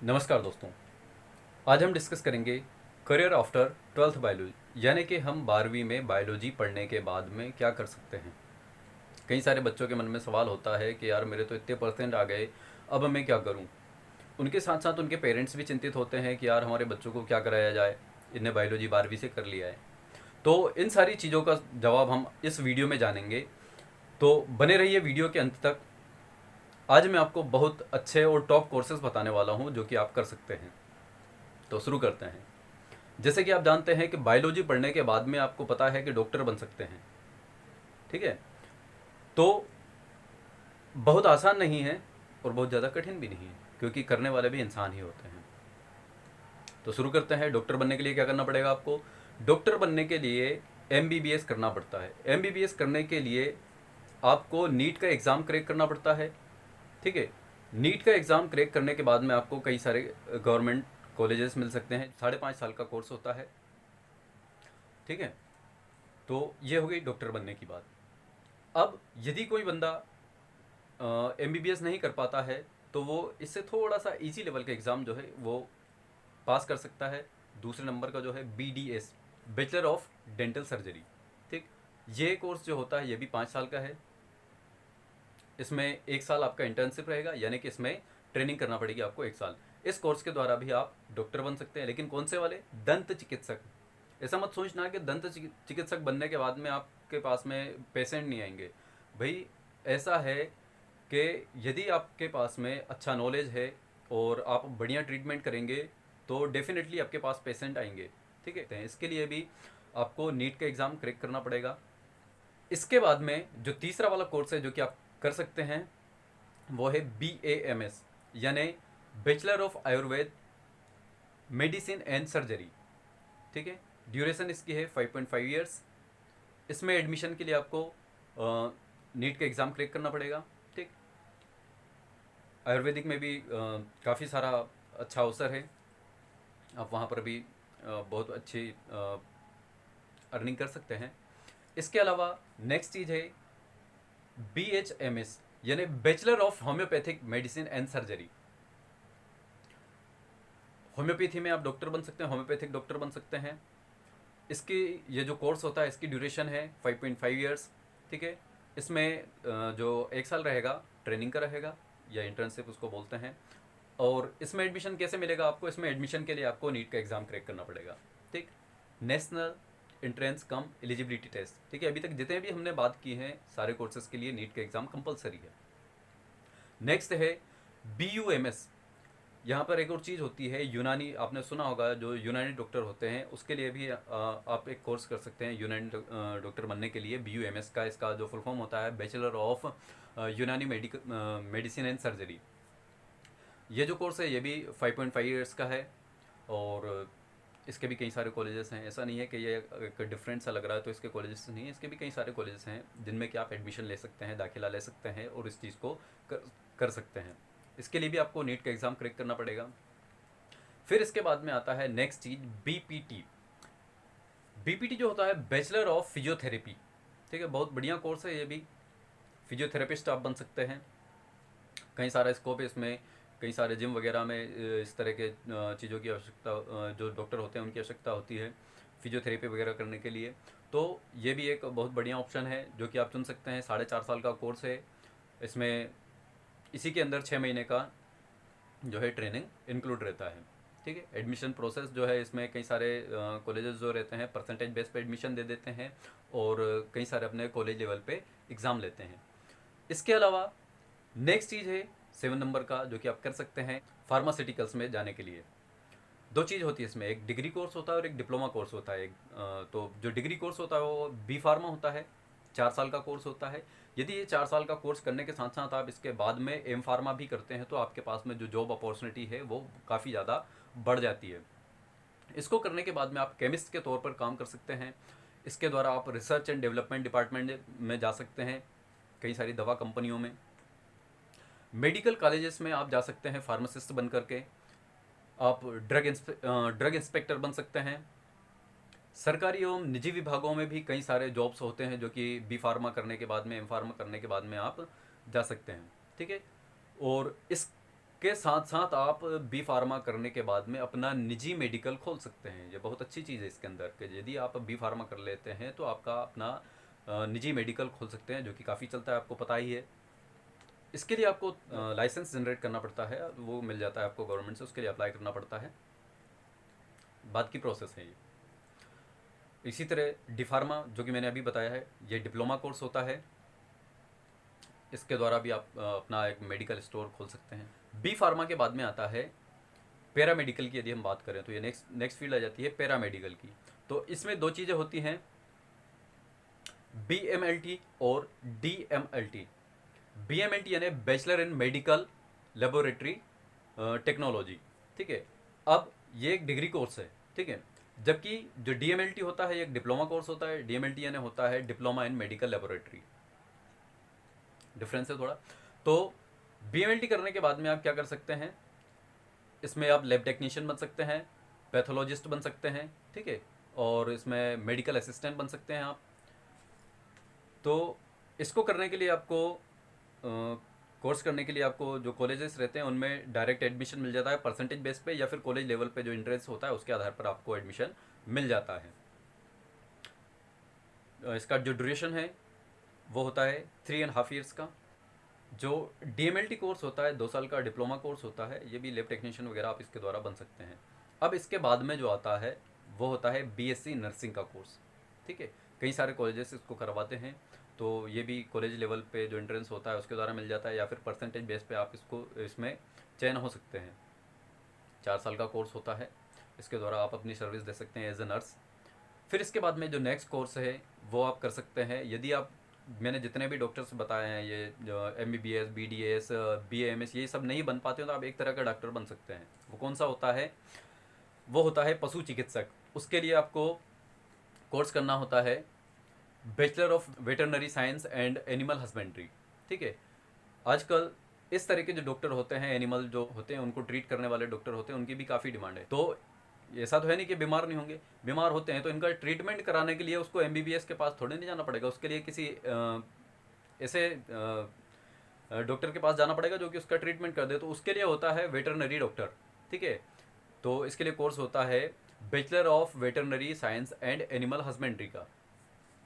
नमस्कार दोस्तों। आज हम डिस्कस करेंगे करियर आफ्टर ट्वेल्थ बायोलॉजी, यानी कि हम 12वीं में बायोलॉजी पढ़ने के बाद में क्या कर सकते हैं। कई सारे बच्चों के मन में सवाल होता है कि यार मेरे तो इतने परसेंट आ गए, अब मैं क्या करूं। उनके साथ साथ उनके पेरेंट्स भी चिंतित होते हैं कि यार हमारे बच्चों को क्या कराया जाए, इन्हें बायोलॉजी 12वीं से कर लिया है। तो इन सारी चीज़ों का जवाब हम इस वीडियो में जानेंगे, तो बने रहिए वीडियो के अंत तक। आज मैं आपको बहुत अच्छे और टॉप कोर्सेज बताने वाला हूं जो कि आप कर सकते हैं। तो शुरू करते हैं। जैसे कि आप जानते हैं कि बायोलॉजी पढ़ने के बाद में आपको पता है कि डॉक्टर बन सकते हैं। ठीक है। तो बहुत आसान नहीं है और बहुत ज़्यादा कठिन भी नहीं है, क्योंकि करने वाले भी इंसान ही होते हैं। तो शुरू करते हैं। डॉक्टर बनने के लिए क्या करना पड़ेगा आपको? डॉक्टर बनने के लिए एमबीबीएस करना पड़ता है। एमबीबीएस करने के लिए आपको नीट का एग्ज़ाम क्रैक करना पड़ता है। ठीक है। नीट का एग्ज़ाम क्रैक करने के बाद में आपको कई सारे गवर्नमेंट कॉलेजेस मिल सकते हैं। 5.5 साल का कोर्स होता है। ठीक है। तो ये हो गई डॉक्टर बनने की बात। अब यदि कोई बंदा एमबीबीएस नहीं कर पाता है, तो वो इससे थोड़ा सा इजी लेवल का एग्ज़ाम जो है वो पास कर सकता है। दूसरे नंबर का जो है BDS, bachelor of dental surgery. ठीक। ये कोर्स जो होता है ये भी 5 साल का है। इसमें 1 साल आपका इंटर्नशिप रहेगा, यानी कि इसमें ट्रेनिंग करना पड़ेगी आपको 1 साल। इस कोर्स के द्वारा भी आप डॉक्टर बन सकते हैं, लेकिन कौन से वाले? दंत चिकित्सक। ऐसा मत सोचना कि दंत चिकित्सक बनने के बाद में आपके पास में पेशेंट नहीं आएंगे। भाई ऐसा है कि यदि आपके पास में अच्छा नॉलेज है और आप बढ़िया ट्रीटमेंट करेंगे तो डेफिनेटली आपके पास पेशेंट आएंगे। ठीक है। इसके लिए भी आपको नीट का एग्ज़ाम क्रैक करना पड़ेगा। इसके बाद में जो तीसरा वाला कोर्स है जो कि आप कर सकते हैं वो है BAMS, यानी bachelor of Ayurveda medicine and surgery. ठीक है। ड्यूरेशन इसकी है 5.5 ईयर्स। इसमें एडमिशन के लिए आपको नीट का एग्ज़ाम क्रैक करना पड़ेगा। ठीक। आयुर्वेदिक में भी काफ़ी सारा अच्छा अवसर है। आप वहाँ पर भी बहुत अच्छी अर्निंग कर सकते हैं। इसके अलावा नेक्स्ट चीज़ है BHMS, यानी bachelor of homeopathic medicine and surgery. Homeopathy में आप डॉक्टर बन सकते हैं, होम्योपैथिक डॉक्टर बन सकते हैं। इसकी ये जो कोर्स होता है इसकी ड्यूरेशन है 5.5 ईयर्स। ठीक है। इसमें जो 1 साल रहेगा ट्रेनिंग का रहेगा, या इंटर्नशिप उसको बोलते हैं। और इसमें एडमिशन कैसे मिलेगा आपको? इसमें एडमिशन के लिए आपको नीट का एग्ज़ाम क्रैक करना पड़ेगा। ठीक। नेशनल इंट्रेंस कम एलिजिबिलिटी टेस्ट। ठीक है। अभी तक जितने भी हमने बात की है सारे कोर्सेज के लिए नीट का एग्ज़ाम कंपलसरी है। नेक्स्ट है BUMS। यहाँ पर एक और चीज़ होती है यूनानी, आपने सुना होगा, जो यूनानी डॉक्टर होते हैं उसके लिए भी आप एक कोर्स कर सकते हैं यूनानी डॉक्टर बनने के लिए। BUMS का इसका जो फुल फॉर्म होता है बैचलर ऑफ यूनानी मेडिसिन एंड सर्जरी। ये जो कोर्स है ये भी 5.5 ईयर्स का है। और इसके भी कई सारे कॉलेजेस हैं। ऐसा नहीं है कि ये एक डिफरेंट सा लग रहा है तो इसके कॉलेजेस नहीं है, इसके भी कई सारे कॉलेजेस हैं जिनमें कि आप एडमिशन ले सकते हैं, दाखिला ले सकते हैं और इस चीज़ को कर सकते हैं। इसके लिए भी आपको नीट का एग्ज़ाम क्रैक करना पड़ेगा। फिर इसके बाद में आता है नेक्स्ट चीज़ BPT। BPT जो होता है बैचलर ऑफ फिजियोथेरेपी। ठीक है। बहुत बढ़िया कोर्स है ये भी। फिजियोथेरेपिस्ट आप बन सकते हैं। कई सारा स्कोप है इसमें। कई सारे जिम वगैरह में इस तरह के चीज़ों की आवश्यकता, जो डॉक्टर होते हैं उनकी आवश्यकता होती है फिजियोथेरेपी वगैरह करने के लिए। तो ये भी एक बहुत बढ़िया ऑप्शन है जो कि आप चुन सकते हैं। 4.5 साल का कोर्स है। इसमें इसी के अंदर 6 महीने का जो है ट्रेनिंग इंक्लूड रहता है। ठीक है। एडमिशन प्रोसेस जो है इसमें कई सारे कॉलेजेस जो रहते हैं परसेंटेज बेस पे एडमिशन दे देते हैं और कई सारे अपने कॉलेज लेवल पे एग्ज़ाम लेते हैं। इसके अलावा नेक्स्ट चीज़ है 7 नंबर का जो कि आप कर सकते हैं फार्मास्यूटिकल्स में जाने के लिए। दो चीज़ होती है इसमें, एक डिग्री कोर्स होता है और एक डिप्लोमा कोर्स होता है। तो जो डिग्री कोर्स होता है वो B फार्मा होता है, 4 साल का कोर्स होता है। यदि ये 4 साल का कोर्स करने के साथ साथ आप इसके बाद में M फार्मा भी करते हैं तो आपके पास में जो जॉब अपॉर्चुनिटी है वो काफ़ी ज़्यादा बढ़ जाती है। इसको करने के बाद में आप केमिस्ट के तौर पर काम कर सकते हैं। इसके द्वारा आप रिसर्च एंड डेवलपमेंट डिपार्टमेंट में जा सकते हैं, कई सारी दवा कंपनियों में। मेडिकल कॉलेजेस में आप जा सकते हैं फार्मासिस्ट बन करके। आप ड्रग इंस्पेक्टर बन सकते हैं। सरकारी एवं निजी विभागों में भी कई सारे जॉब्स होते हैं जो कि B फार्मा करने के बाद में M फार्मा करने के बाद में आप जा सकते हैं। ठीक है। और इसके के साथ साथ आप बी फार्मा करने के बाद में अपना निजी मेडिकल खोल सकते हैं। ये बहुत अच्छी चीज़ है इसके अंदर कि यदि आप बी फार्मा कर लेते हैं तो आपका अपना निजी मेडिकल खोल सकते हैं, जो कि काफ़ी चलता है, आपको पता ही है। इसके लिए आपको लाइसेंस जनरेट करना पड़ता है, वो मिल जाता है आपको गवर्नमेंट से, उसके लिए अप्लाई करना पड़ता है, बाद की प्रोसेस है ये। इसी तरह डी फार्मा जो कि मैंने अभी बताया है, ये डिप्लोमा कोर्स होता है, इसके द्वारा भी आप अपना एक मेडिकल स्टोर खोल सकते हैं। बी फार्मा के बाद में आता है पैरामेडिकल की। यदि हम बात करें तो ये नेक्स्ट फील्ड आ जाती है पैरामेडिकल की। तो इसमें दो चीज़ें होती हैं, BMLT और DMLT। BMLT यानी bachelor in medical laboratory technology, ठीक है। अब ये एक डिग्री कोर्स है, ठीक है। जबकि जो DMLT होता है ये एक डिप्लोमा कोर्स होता है। DMLT यानी होता है diploma in medical laboratory, difference है थोड़ा। तो BMLT करने के बाद में आप क्या कर सकते हैं, इसमें आप लैब टेक्नीशियन बन सकते हैं, पैथोलॉजिस्ट बन सकते हैं, ठीक है, और इसमें मेडिकल असिस्टेंट बन सकते हैं आप। तो इसको करने के लिए आपको कोर्स करने के लिए आपको जो कॉलेजेस रहते हैं उनमें डायरेक्ट एडमिशन मिल जाता है परसेंटेज बेस पे, या फिर कॉलेज लेवल पे जो इंट्रेंस होता है उसके आधार पर आपको एडमिशन मिल जाता है। इसका जो ड्यूरेशन है वो होता है 3.5 ईयर्स का। जो DMLT कोर्स होता है 2 साल का डिप्लोमा कोर्स होता है, ये भी लैब टेक्नीशियन वगैरह आप इसके द्वारा बन सकते हैं। अब इसके बाद में जो आता है वो होता है BSc नर्सिंग का कोर्स, ठीक है। कई सारे कॉलेजेस इसको करवाते हैं, तो ये भी कॉलेज लेवल पे जो एंट्रेंस होता है उसके द्वारा मिल जाता है, या फिर परसेंटेज बेस पे आप इसमें चयन हो सकते हैं। 4 साल का कोर्स होता है, इसके द्वारा आप अपनी सर्विस दे सकते हैं एज ए नर्स। फिर इसके बाद में जो नेक्स्ट कोर्स है वो आप कर सकते हैं, यदि आप, मैंने जितने भी डॉक्टर्स बताए हैं, ये जो MBBS, BDS, BAMS, ये सब नहीं बन पाते हो तो आप एक तरह का डॉक्टर बन सकते हैं। वो कौन सा होता है, वो होता है पशु चिकित्सक। उसके लिए आपको कोर्स करना होता है bachelor of veterinary science and animal husbandry, ठीक है। आजकल इस तरह के जो डॉक्टर होते हैं, एनिमल जो होते हैं उनको ट्रीट करने वाले डॉक्टर होते हैं, उनकी भी काफ़ी डिमांड है। तो ऐसा तो है नहीं कि बीमार नहीं होंगे, बीमार होते हैं, तो इनका ट्रीटमेंट कराने के लिए उसको MBBS के पास थोड़े नहीं जाना पड़ेगा, उसके लिए किसी ऐसे डॉक्टर के पास जाना पड़ेगा जो कि उसका ट्रीटमेंट कर दे। तो उसके लिए होता है वेटरनरी डॉक्टर, ठीक है। तो इसके लिए कोर्स होता है bachelor of veterinary science and animal husbandry का,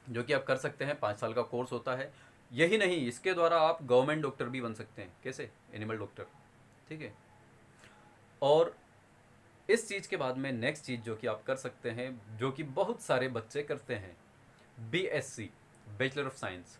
जो कि आप कर सकते हैं। 5 साल का कोर्स होता है। यही नहीं, इसके द्वारा आप गवर्नमेंट डॉक्टर भी बन सकते हैं। कैसे? एनिमल डॉक्टर, ठीक है। और इस चीज़ के बाद में नेक्स्ट चीज़ जो कि आप कर सकते हैं, जो कि बहुत सारे बच्चे करते हैं, BSc bachelor of science.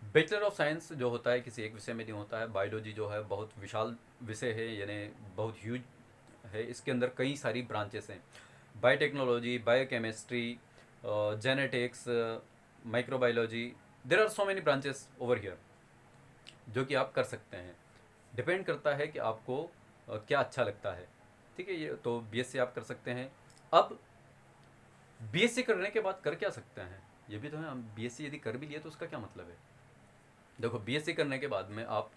Bachelor of science जो होता है किसी एक विषय में नहीं होता है। बायोलॉजी जो है बहुत विशाल विषय है, यानी बहुत ह्यूज है। इसके अंदर कई सारी ब्रांचेस हैं, biotechnology, biochemistry, genetics, microbiology, there are so many branches over here जो कि आप कर सकते हैं। डिपेंड करता है कि आपको क्या अच्छा लगता है, ठीक है। ये तो BSc आप कर सकते हैं। अब BSc करने के बाद कर क्या सकते हैं, ये भी तो है। हम BSc यदि कर भी लिए तो उसका क्या मतलब है। देखो, BSc करने के बाद में आप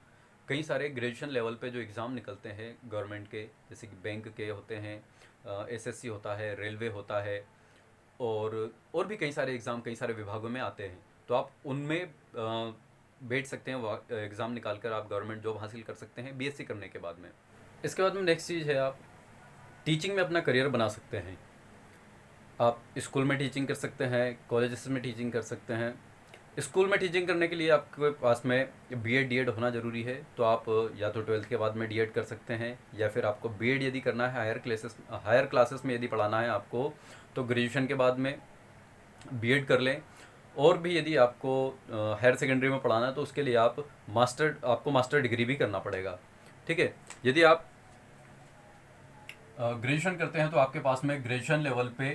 कई सारे ग्रेजुएशन लेवल पे जो एग्ज़ाम निकलते हैं गवर्नमेंट के, जैसे कि बैंक के होते हैं, SSC होता है, रेलवे होता है, और भी कई सारे एग्ज़ाम कई सारे विभागों में आते हैं। तो आप उनमें बैठ सकते हैं, एग्ज़ाम निकाल कर आप गवर्नमेंट जॉब हासिल कर सकते हैं BSc करने के बाद में। इसके बाद में नेक्स्ट चीज़ है, आप टीचिंग में अपना करियर बना सकते हैं। आप स्कूल में टीचिंग कर सकते हैं, कॉलेजेस में टीचिंग कर सकते हैं। स्कूल में टीचिंग करने के लिए आपके पास में B.Ed D.Ed होना ज़रूरी है। तो आप या तो 12th के बाद में D.Ed कर सकते हैं, या फिर आपको B.Ed यदि करना है हायर क्लासेस में यदि पढ़ाना है आपको, तो ग्रेजुएशन के बाद में B.Ed कर लें। और भी यदि आपको हायर सेकेंडरी में पढ़ाना है तो उसके लिए आपको मास्टर डिग्री भी करना पड़ेगा, ठीक है। यदि आप ग्रेजुएशन करते हैं तो आपके पास में ग्रेजुएशन लेवल पे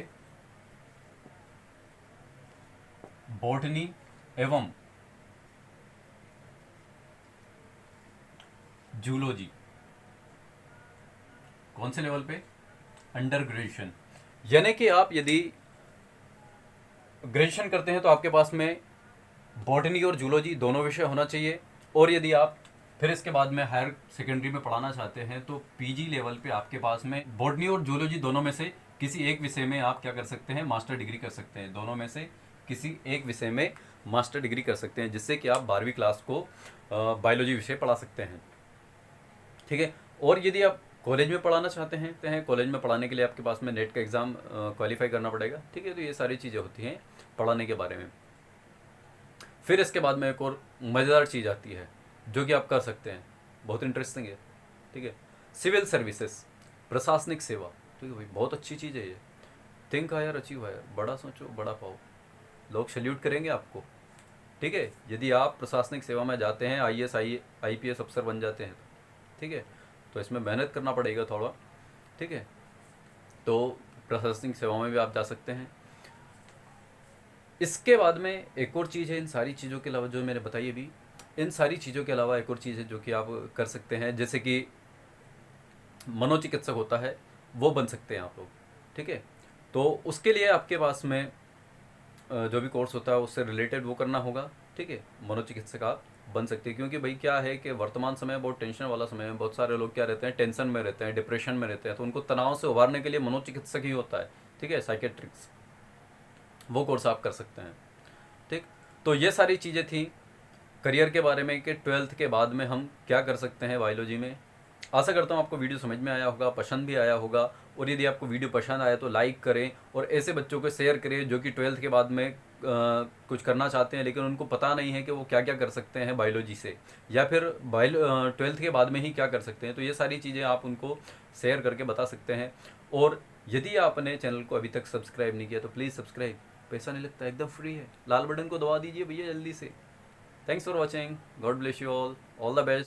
बॉटनी एवं जूलॉजी, कौन से लेवल पे? Under graduation. यानी कि आप यदि ग्रेजुएशन करते हैं तो आपके पास में बॉटनी और जूलॉजी दोनों विषय होना चाहिए। और यदि आप फिर इसके बाद में हायर सेकेंडरी में पढ़ाना चाहते हैं तो PG लेवल पे आपके पास में बॉटनी और जूलॉजी दोनों में से किसी एक विषय में आप क्या कर सकते हैं, मास्टर डिग्री कर सकते हैं। दोनों में से किसी एक विषय में मास्टर डिग्री कर सकते हैं, जिससे कि आप 12वीं क्लास को बायोलॉजी विषय पढ़ा सकते हैं। ठीक है। और यदि आप कॉलेज में पढ़ाना चाहते हैं कॉलेज में पढ़ाने के लिए आपके पास में नेट का एग्ज़ाम क्वालिफाई करना पड़ेगा, ठीक है। तो ये सारी चीज़ें होती हैं पढ़ाने के बारे में। फिर इसके बाद में एक और मज़ेदार चीज़ आती है जो कि आप कर सकते हैं, बहुत इंटरेस्टिंग है, ठीक है। सिविल सर्विसेज, प्रशासनिक सेवा, ठीक है भाई, बहुत अच्छी चीज़ है ये। थिंक हायर अचीव हायर, बड़ा सोचो बड़ा पाओ, लोग सल्यूट करेंगे आपको, ठीक है। यदि आप प्रशासनिक सेवा में जाते हैं, IAS IPS अफसर बन जाते हैं तो, ठीक है। तो इसमें मेहनत करना पड़ेगा थोड़ा, ठीक है। तो प्रशासनिक सेवा में भी आप जा सकते हैं। इसके बाद में एक और चीज़ है, इन सारी चीज़ों के अलावा जो मैंने बताई अभी, इन सारी चीज़ों के अलावा एक और चीज़ है जो कि आप कर सकते हैं, जैसे कि मनोचिकित्सक होता है, वो बन सकते हैं आप लोग, ठीक है। तो उसके लिए आपके पास में जो भी कोर्स होता है उससे रिलेटेड वो करना होगा, ठीक है। मनोचिकित्सक आप बन सकते हैं, क्योंकि भाई क्या है कि वर्तमान समय बहुत टेंशन वाला समय है। बहुत सारे लोग क्या रहते हैं, टेंशन में रहते हैं, डिप्रेशन में रहते हैं, तो उनको तनाव से उभारने के लिए मनोचिकित्सक ही होता है, ठीक है, साइकेट्रिक्स, वो कोर्स आप कर सकते हैं, ठीक। तो ये सारी चीज़ें थी करियर के बारे में कि 12th के बाद में हम क्या कर सकते हैं बायोलॉजी में। आशा करता हूँ आपको वीडियो समझ में आया होगा, पसंद भी आया होगा। और यदि आपको वीडियो पसंद आया तो लाइक करें और ऐसे बच्चों को शेयर करें जो कि 12th के बाद में कुछ करना चाहते हैं लेकिन उनको पता नहीं है कि वो क्या क्या कर सकते हैं बायोलॉजी से, या फिर 12th के बाद में ही क्या कर सकते हैं। तो ये सारी चीज़ें आप उनको शेयर करके बता सकते हैं। और यदि आपने चैनल को अभी तक सब्सक्राइब नहीं किया तो प्लीज़ सब्सक्राइब, पैसा नहीं लगता, एकदम फ्री है, लाल बटन को दबा दीजिए भैया जल्दी से। Thanks for watching, God bless you all the best.